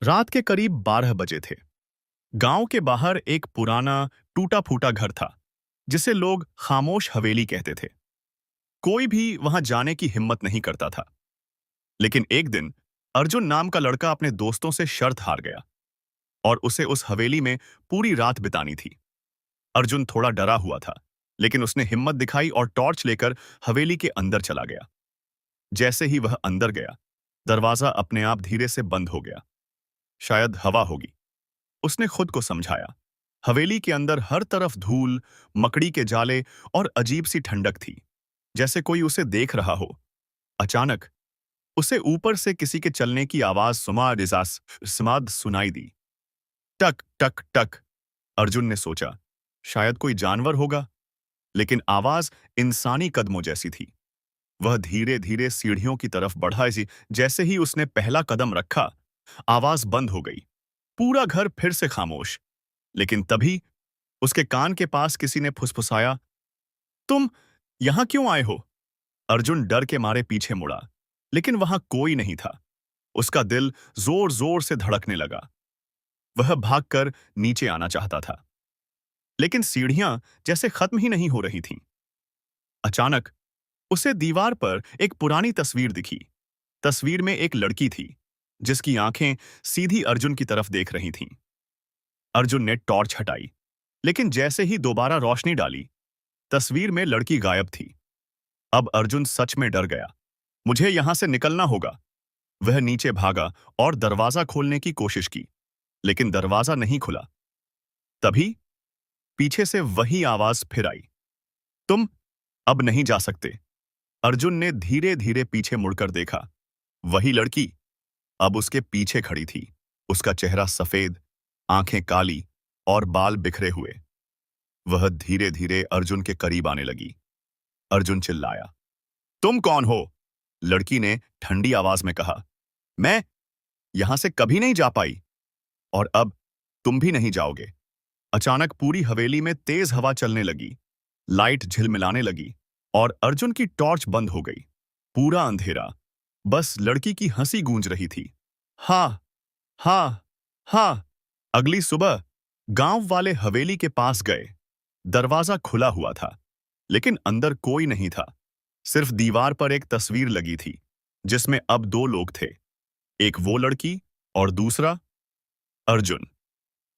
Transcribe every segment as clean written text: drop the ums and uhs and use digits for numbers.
रात के करीब 12 बजे थे। गांव के बाहर एक पुराना टूटा फूटा घर था जिसे लोग खामोश हवेली कहते थे। कोई भी वहां जाने की हिम्मत नहीं करता था। लेकिन एक दिन अर्जुन नाम का लड़का अपने दोस्तों से शर्त हार गया और उसे उस हवेली में पूरी रात बितानी थी। अर्जुन थोड़ा डरा हुआ था, लेकिन उसने हिम्मत दिखाई और टॉर्च लेकर हवेली के अंदर चला गया। जैसे ही वह अंदर गया, दरवाजा अपने आप धीरे से बंद हो गया। शायद हवा होगी, उसने खुद को समझाया। हवेली के अंदर हर तरफ धूल, मकड़ी के जाले और अजीब सी ठंडक थी, जैसे कोई उसे देख रहा हो। अचानक उसे ऊपर से किसी के चलने की आवाज समाद सुनाई दी। टक टक टक। अर्जुन ने सोचा, शायद कोई जानवर होगा, लेकिन आवाज इंसानी कदमों जैसी थी। वह धीरे धीरे सीढ़ियों की तरफ बढ़ा। जैसे ही उसने पहला कदम रखा, आवाज बंद हो गई। पूरा घर फिर से खामोश। लेकिन तभी उसके कान के पास किसी ने फुसफुसाया, तुम यहां क्यों आए हो? अर्जुन डर के मारे पीछे मुड़ा, लेकिन वहां कोई नहीं था। उसका दिल जोर जोर से धड़कने लगा। वह भागकर नीचे आना चाहता था, लेकिन सीढ़ियां जैसे खत्म ही नहीं हो रही थीं। अचानक उसे दीवार पर एक पुरानी तस्वीर दिखी। तस्वीर में एक लड़की थी, जिसकी आंखें सीधी अर्जुन की तरफ देख रही थीं। अर्जुन ने टॉर्च हटाई, लेकिन जैसे ही दोबारा रोशनी डाली, तस्वीर में लड़की गायब थी। अब अर्जुन सच में डर गया। मुझे यहां से निकलना होगा। वह नीचे भागा और दरवाजा खोलने की कोशिश की, लेकिन दरवाजा नहीं खुला। तभी पीछे से वही आवाज फिर आई, तुम अब नहीं जा सकते। अर्जुन ने धीरे धीरे पीछे मुड़कर देखा। वही लड़की अब उसके पीछे खड़ी थी। उसका चेहरा सफेद, आंखें काली और बाल बिखरे हुए। वह धीरे धीरे अर्जुन के करीब आने लगी। अर्जुन चिल्लाया, तुम कौन हो? लड़की ने ठंडी आवाज में कहा, मैं यहां से कभी नहीं जा पाई, और अब तुम भी नहीं जाओगे। अचानक पूरी हवेली में तेज हवा चलने लगी। लाइट झिलमिलाने लगी और अर्जुन की टॉर्च बंद हो गई। पूरा अंधेरा, बस लड़की की हंसी गूंज रही थी। हा हा हा। अगली सुबह गांव वाले हवेली के पास गए। दरवाजा खुला हुआ था, लेकिन अंदर कोई नहीं था। सिर्फ दीवार पर एक तस्वीर लगी थी, जिसमें अब दो लोग थे। एक वो लड़की और दूसरा अर्जुन।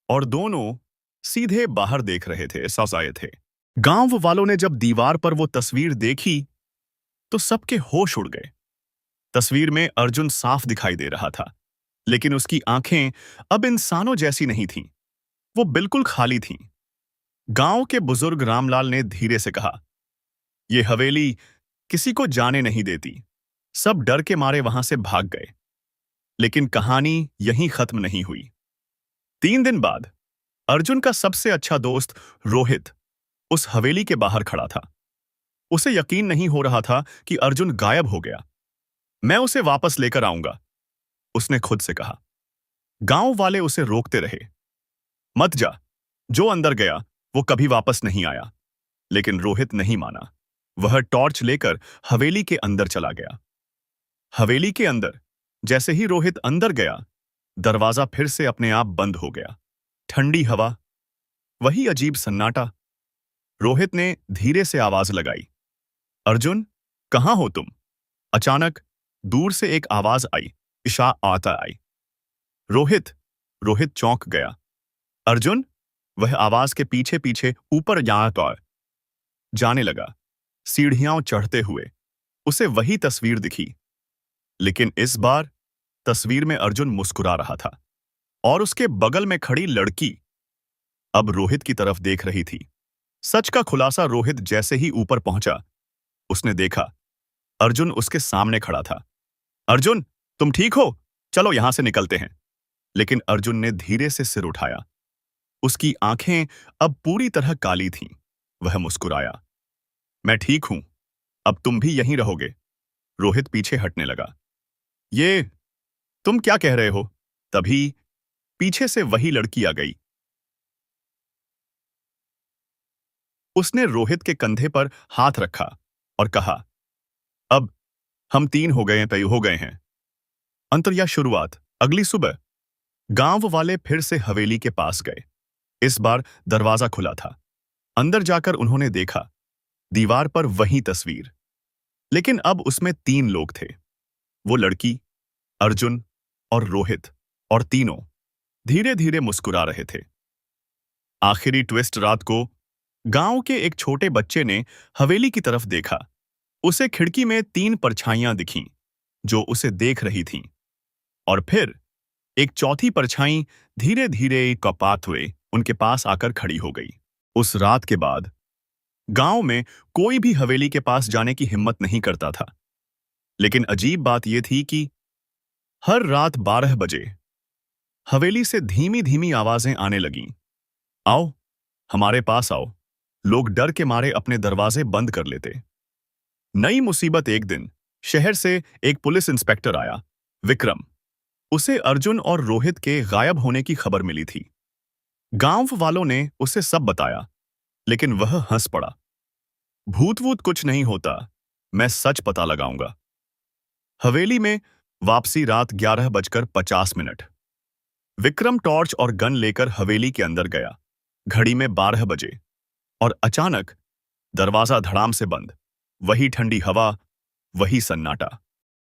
और दोनों सीधे बाहर देख रहे थे, सौसाए थे। गांव वालों ने जब दीवार पर वो तस्वीर देखी, तो सबके होश उड़ गए। तस्वीर में अर्जुन साफ दिखाई दे रहा था, लेकिन उसकी आंखें अब इंसानों जैसी नहीं थीं। वो बिल्कुल खाली थीं। गांव के बुजुर्ग रामलाल ने धीरे से कहा, ये हवेली किसी को जाने नहीं देती। सब डर के मारे वहां से भाग गए। लेकिन कहानी यहीं खत्म नहीं हुई। 3 दिन बाद अर्जुन का सबसे अच्छा दोस्त रोहित उस हवेली के बाहर खड़ा था। उसे यकीन नहीं हो रहा था कि अर्जुन गायब हो गया। मैं उसे वापस लेकर आऊंगा, उसने खुद से कहा। गांव वाले उसे रोकते रहे, मत जा, जो अंदर गया वो कभी वापस नहीं आया। लेकिन रोहित नहीं माना। वह टॉर्च लेकर हवेली के अंदर चला गया। हवेली के अंदर जैसे ही रोहित अंदर गया, दरवाजा फिर से अपने आप बंद हो गया। ठंडी हवा, वही अजीब सन्नाटा। रोहित ने धीरे से आवाज लगाई, अर्जुन, कहां हो तुम? अचानक दूर से एक आवाज आई, इशा आता आई। रोहित। रोहित चौंक गया। अर्जुन। वह आवाज के पीछे पीछे ऊपर जाने लगा। सीढ़ियां चढ़ते हुए उसे वही तस्वीर दिखी, लेकिन इस बार तस्वीर में अर्जुन मुस्कुरा रहा था और उसके बगल में खड़ी लड़की अब रोहित की तरफ देख रही थी। सच का खुलासा रोहित जैसे ही ऊपर पहुंचा, उसने देखा अर्जुन उसके सामने खड़ा था। अर्जुन, तुम ठीक हो? चलो यहां से निकलते हैं। लेकिन अर्जुन ने धीरे से सिर उठाया। उसकी आंखें अब पूरी तरह काली थीं। वह मुस्कुराया, मैं ठीक हूं, अब तुम भी यहीं रहोगे। रोहित पीछे हटने लगा। ये तुम क्या कह रहे हो? तभी पीछे से वही लड़की आ गई। उसने रोहित के कंधे पर हाथ रखा और कहा, अब हम 3 हो गए हैं। अंतर या शुरुआत? अगली सुबह गांव वाले फिर से हवेली के पास गए। इस बार दरवाजा खुला था। अंदर जाकर उन्होंने देखा, दीवार पर वही तस्वीर, लेकिन अब उसमें 3 लोग थे। वो लड़की, अर्जुन और रोहित, और तीनों धीरे धीरे मुस्कुरा रहे थे। आखिरी ट्विस्ट रात को गांव के एक छोटे बच्चे ने हवेली की तरफ देखा। उसे खिड़की में 3 परछाइयां दिखीं, जो उसे देख रही थीं। और फिर एक चौथी परछाई धीरे धीरे कपात हुए उनके पास आकर खड़ी हो गई। उस रात के बाद गांव में कोई भी हवेली के पास जाने की हिम्मत नहीं करता था। लेकिन अजीब बात यह थी कि हर रात 12 बजे हवेली से धीमी धीमी आवाजें आने लगीं। आओ, हमारे पास आओ। लोग डर के मारे अपने दरवाजे बंद कर लेते। नई मुसीबत एक दिन शहर से एक पुलिस इंस्पेक्टर आया, विक्रम। उसे अर्जुन और रोहित के गायब होने की खबर मिली थी। गांव वालों ने उसे सब बताया, लेकिन वह हंस पड़ा। भूत वूत कुछ नहीं होता, मैं सच पता लगाऊंगा। हवेली में वापसी रात 11:50। विक्रम टॉर्च और गन लेकर हवेली के अंदर गया। घड़ी में 12 बजे, और अचानक दरवाजा धड़ाम से बंद। वही ठंडी हवा, वही सन्नाटा।